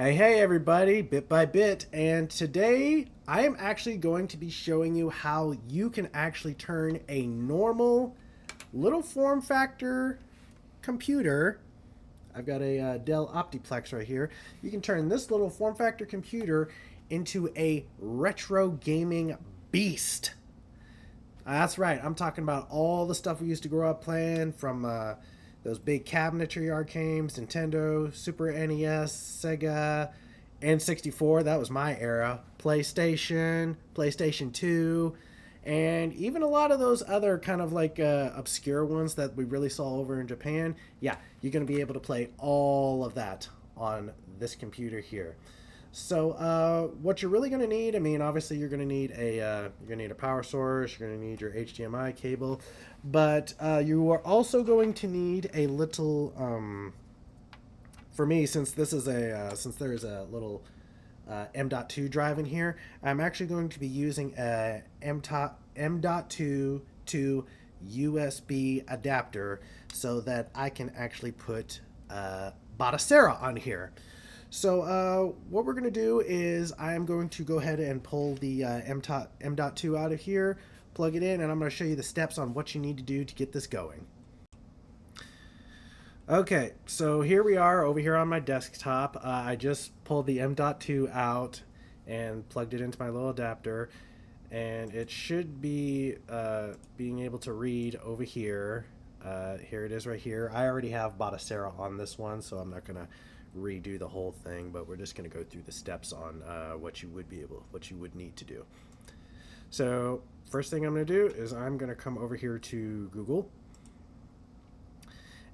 Hey everybody, bit by bit, and today I am actually going to be showing you how you can actually turn a normal little form factor computer. I've got a Dell Optiplex right here. You can turn this little form factor computer into a retro gaming beast. That's right. I'm talking about all the stuff we used to grow up playing from those big cabinetry art games, Nintendo, Super NES, Sega, N64. That was my era. PlayStation, PlayStation 2, and even a lot of those other kind of like obscure ones that we really saw over in Japan. Yeah, you're going to be able to play all of that on this computer here. So what you're really going to need, I mean, obviously you're going to need a power source, you're going to need your HDMI cable, but you are also going to need a little, for me, since this is since there is a little M.2 drive in here, I'm actually going to be using a M.2 to USB adapter so that I can actually put Batocera on here. So what we're going to do is I'm going to go ahead and pull the M.2 out of here, plug it in, and I'm going to show you the steps on what you need to do to get this going. Okay, so here we are over here on my desktop. I just pulled the M.2 out and plugged it into my little adapter, and it should be being able to read over here. Here it is right here. I already have Batocera on this one, so I'm not going to redo the whole thing, but we're just going to go through the steps on what you would need to do. So first thing I'm going to do is I'm going to come over here to Google,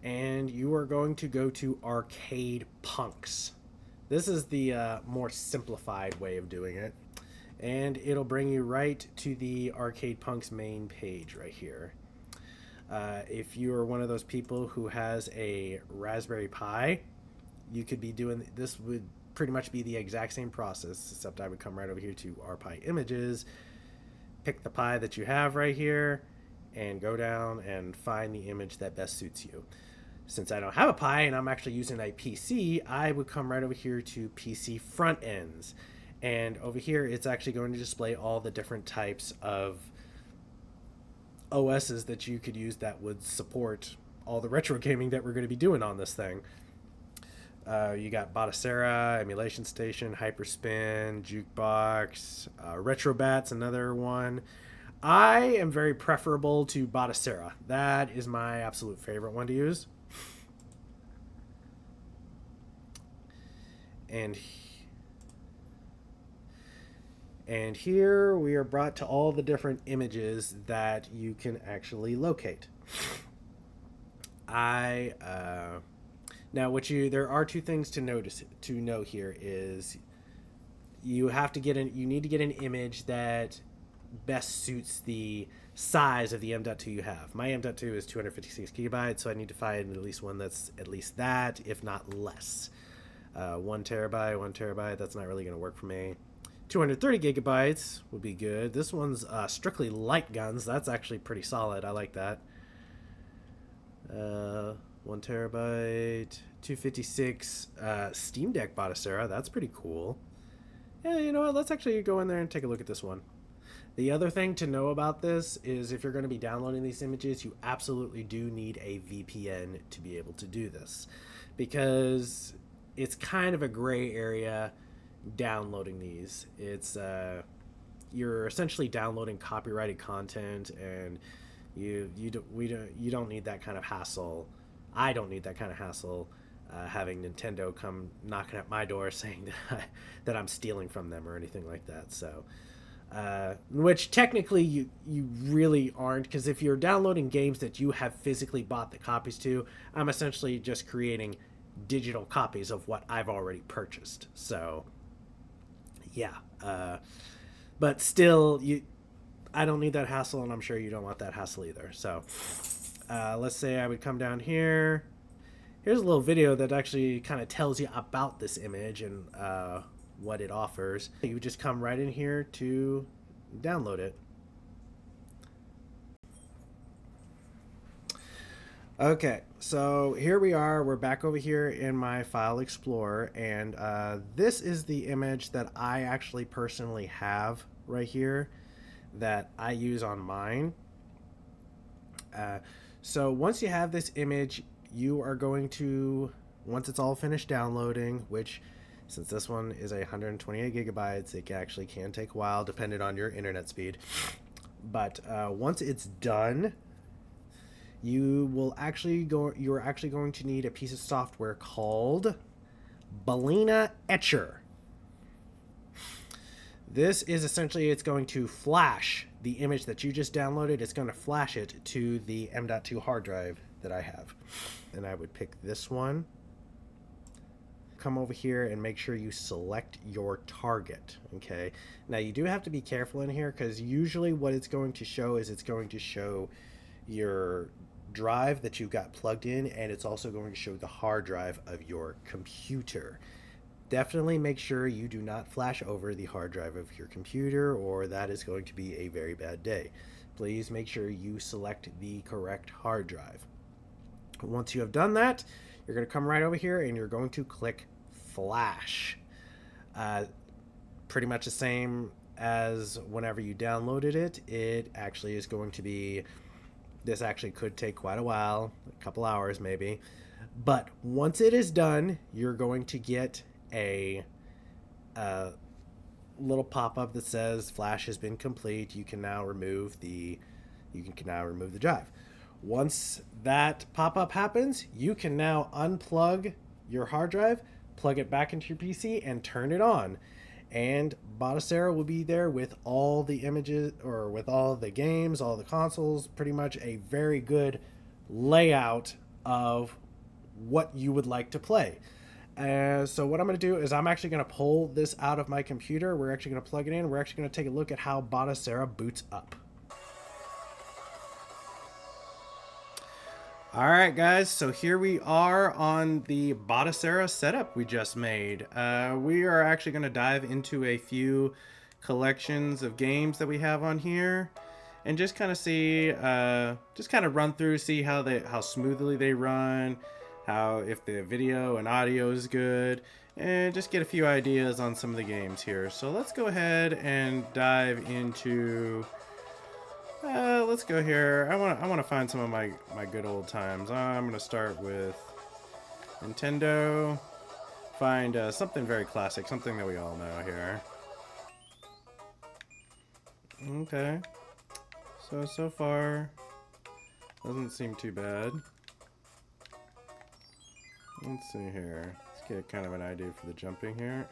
and you are going to go to Arcade Punks. This is the more simplified way of doing it, and it'll bring you right to the Arcade Punks main page right here. If you are one of those people who has a Raspberry Pi, you could be doing this. Would pretty much be the exact same process, except I would come right over here to RPi images, pick the Pi that you have right here, and go down and find the image that best suits you. Since I don't have a Pi and I'm actually using a PC, I would come right over here to PC front ends, and over here it's actually going to display all the different types of OSs that you could use that would support all the retro gaming that we're going to be doing on this thing. You got Batocera, Emulation Station, Hyperspin, Jukebox, Retrobat's another one. I am very preferable to Batocera. That is my absolute favorite one to use. And here we are brought to all the different images that you can actually locate. Now, there are two things to know here is you need to get an image that best suits the size of the M.2 you have. My M.2 is 256 gigabytes, so I need to find at least one that's at least that, if not less. 1 terabyte, that's not really going to work for me. 230 gigabytes would be good. This one's strictly light guns. That's actually pretty solid. I like that. 1 terabyte, 256 Steam Deck Batocera. That's pretty cool. Yeah, you know what? Let's actually go in there and take a look at this one. The other thing to know about this is if you're going to be downloading these images, you absolutely do need a VPN to be able to do this, because it's kind of a gray area downloading these. It's you're essentially downloading copyrighted content, and you don't need that kind of hassle. I don't need that kind of hassle having Nintendo come knocking at my door saying that I'm stealing from them or anything like that. So which technically you really aren't, because if you're downloading games that you have physically bought the copies to, I'm essentially just creating digital copies of what I've already purchased. So yeah, but still, I don't need that hassle, and I'm sure you don't want that hassle either. So let's say I would come down here. Here's a little video that actually kind of tells you about this image and what it offers. You would just come right in here to download it. Okay, so here we are. We're back over here in my File Explorer, and this is the image that I actually personally have right here that I use on mine. Uh, so once you have this image, you are going to, once it's all finished downloading, which since this one is 128 gigabytes, it actually can take a while depending on your internet speed. But once it's done, you're actually going to need a piece of software called Balena Etcher. This is essentially, it's going to flash the image that you just downloaded. It's going to flash it to the M.2 hard drive that I have. And I would pick this one. Come over here and make sure you select your target. Okay. Now you do have to be careful in here because usually what it's going to show is it's going to show your drive that you got plugged in, and it's also going to show the hard drive of your computer. Definitely make sure you do not flash over the hard drive of your computer, or that is going to be a very bad day. Please make sure you select the correct hard drive. Once you have done that, you're going to come right over here and you're going to click flash. Pretty much the same as whenever you downloaded it. It actually is going to be, this actually could take quite a while, a couple hours maybe. But once it is done, you're going to get a little pop-up that says flash has been complete. You can now remove the drive. Once that pop-up happens, you can now unplug your hard drive, plug it back into your PC, and turn it on. And Batocera will be there with all the images, or with all the games, all the consoles, pretty much a very good layout of what you would like to play. So what I'm going to do is I'm actually going to pull this out of my computer. We're actually going to plug it in. We're actually going to take a look at how Batocera boots up. All right, guys, so here we are on the Batocera setup we just made. We are actually going to dive into a few collections of games that we have on here and just kind of see, just kind of run through, see how smoothly they run, how if the video and audio is good, and just get a few ideas on some of the games here. So let's go ahead and dive into... let's go here. I want to find some of my good old times. I'm gonna start with Nintendo. Find something very classic, something that we all know here. Okay. So far doesn't seem too bad. Let's see here. Let's get kind of an idea for the jumping here.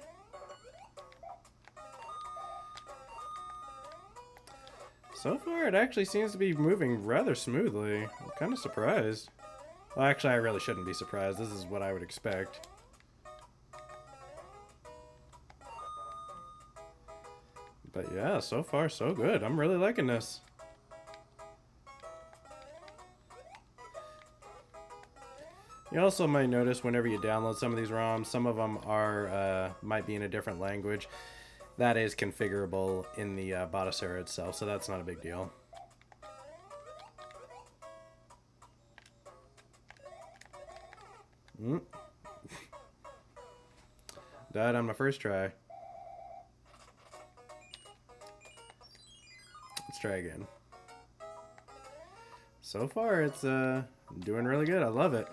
So far, it actually seems to be moving rather smoothly. I'm kind of surprised. Well, actually, I really shouldn't be surprised. This is what I would expect. But yeah, so far, so good. I'm really liking this. You also might notice whenever you download some of these ROMs, some of them are might be in a different language. That is configurable in the Batocera itself, so that's not a big deal. Died on my first try. Let's try again. So far, it's doing really good. I love it.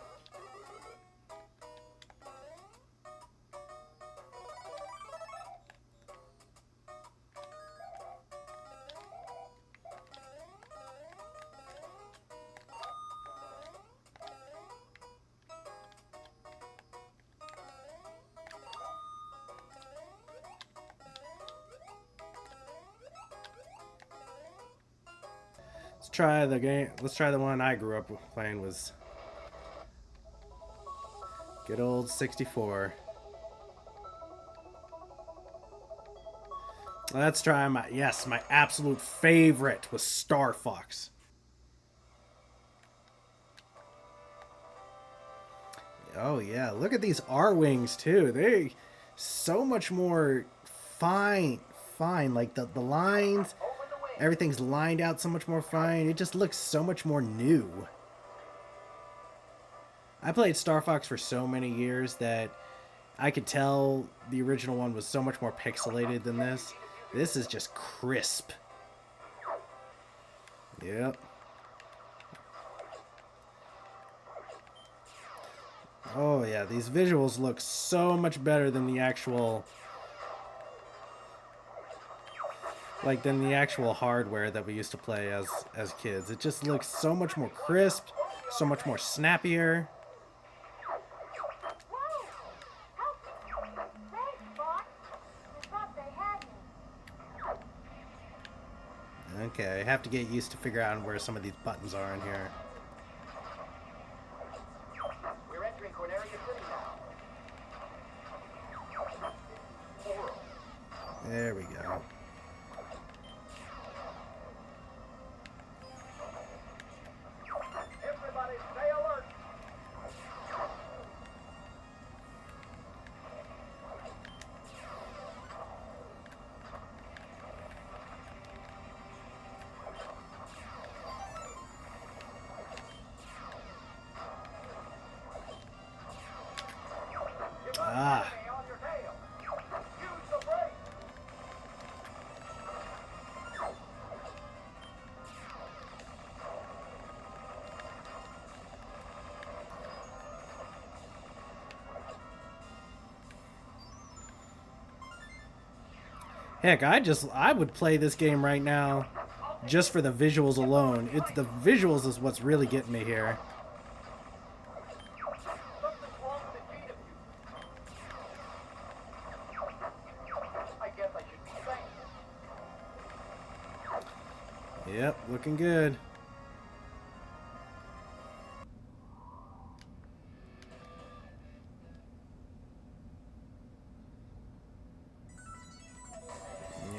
Let's try the game. Let's try the one I grew up playing. Was good old 64. Let's try my absolute favorite was Star Fox. Oh yeah, look at these R-wings too. They so much more fine. Like the lines, everything's lined out so much more fine. It just looks so much more new. I played Star Fox for so many years that I could tell the original one was so much more pixelated than this. This is just crisp. Yep. Oh yeah, these visuals look so much better than the actual than the actual hardware that we used to play as kids. It just looks so much more crisp, so much more snappier. Okay, I have to get used to figure out where some of these buttons are in here. We're entering Corneria City now. There we go. Everybody stay alert. Ah. On your tail. Use the brake. Heck, I would play this game right now just for the visuals alone. It's the visuals is what's really getting me here. Something's wrong with the gate of you. I guess I should be saying. Yep, looking good.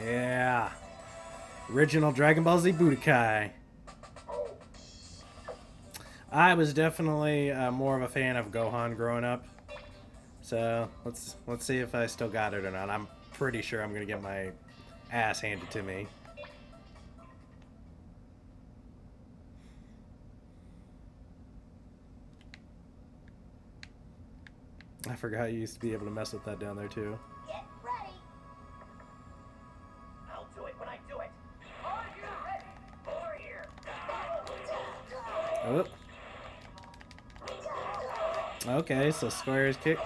Yeah. Original Dragon Ball Z Budokai. I was definitely more of a fan of Gohan growing up. So let's see if I still got it or not. I'm pretty sure I'm gonna get my ass handed to me. I forgot you used to be able to mess with that down there too. Get ready. I'll do it when I do it. Are you ready? Over here. Oh. Okay, so squares kick.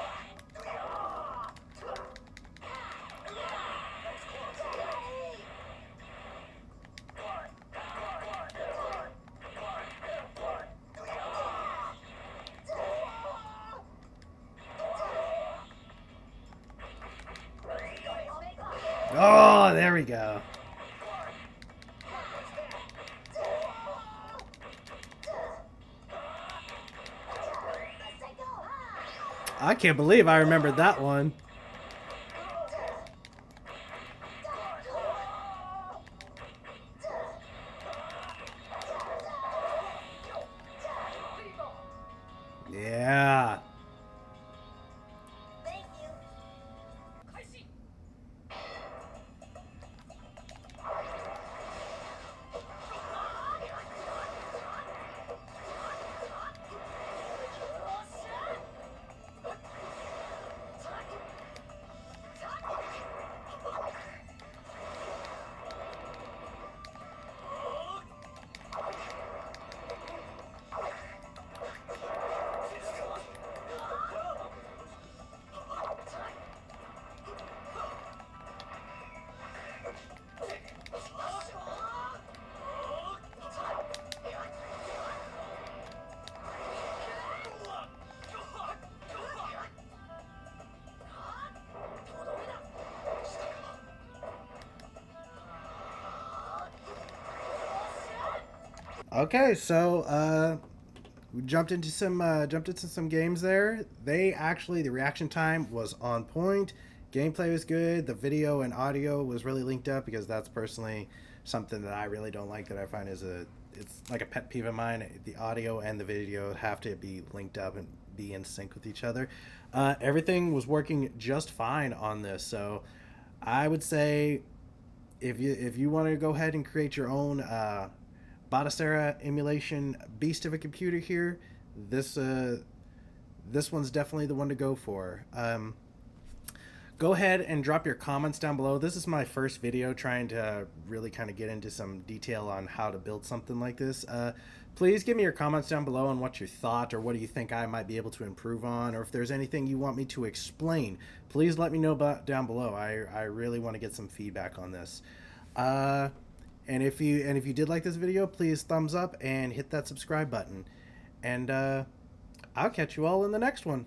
Oh, there we go. I can't believe I remembered that one. Yeah. Thank you. I see. Okay, so we jumped into some games there. The reaction time was on point. Gameplay was good. The video and audio was really linked up because that's personally something that I really don't like, that I find it's like a pet peeve of mine. The audio and the video have to be linked up and be in sync with each other. Everything was working just fine on this, so I would say if you want to go ahead and create your own Batocera emulation beast of a computer here, this this one's definitely the one to go for. Go ahead and drop your comments down below. This is my first video trying to really kind of get into some detail on how to build something like this. Please give me your comments down below on what you thought, or what do you think I might be able to improve on, or if there's anything you want me to explain, please let me know about down below. I really want to get some feedback on this. And if you did like this video, please thumbs up and hit that subscribe button. And I'll catch you all in the next one.